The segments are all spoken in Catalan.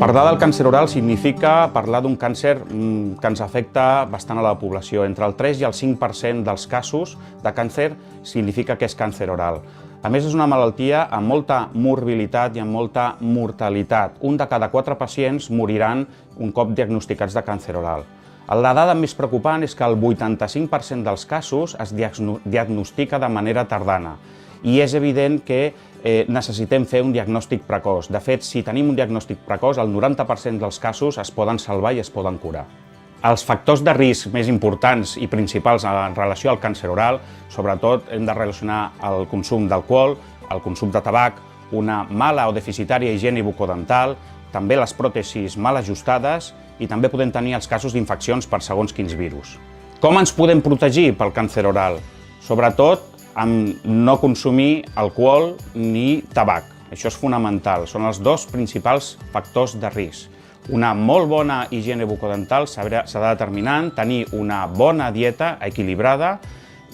Parlar del càncer oral significa parlar d'un càncer que ens afecta bastant a la població. Entre el 3 i el 5% dels casos de càncer significa que és càncer oral. A més, és una malaltia amb molta morbilitat i amb molta mortalitat. Un de cada 4 pacients moriran un cop diagnosticats de càncer oral. La dada més preocupant és que el 85% dels casos es diagnostica de manera tardana i és evident que necessitem fer un diagnòstic precoç. De fet, si tenim un diagnòstic precoç, el 90% dels casos es poden salvar i es poden curar. Els factors de risc més importants i principals en relació al càncer oral, sobretot hem de relacionar el consum d'alcohol, el consum de tabac, una mala o deficitària higiene bucodental, també les pròtesis mal ajustades i també podem tenir els casos d'infeccions per segons quins virus. Com ens podem protegir pel càncer oral? Sobretot amb no consumir alcohol ni tabac. Això és fonamental, són els dos principals factors de risc. Una molt bona higiene bucodental s'ha de determinar, tenir una bona dieta equilibrada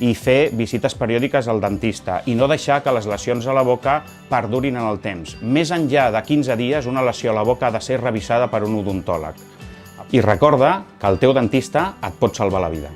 i fer visites periòdiques al dentista i no deixar que les lesions a la boca perdurin en el temps. Més enllà de 15 dies, una lesió a la boca ha de ser revisada per un odontòleg. I recorda que el teu dentista et pot salvar la vida.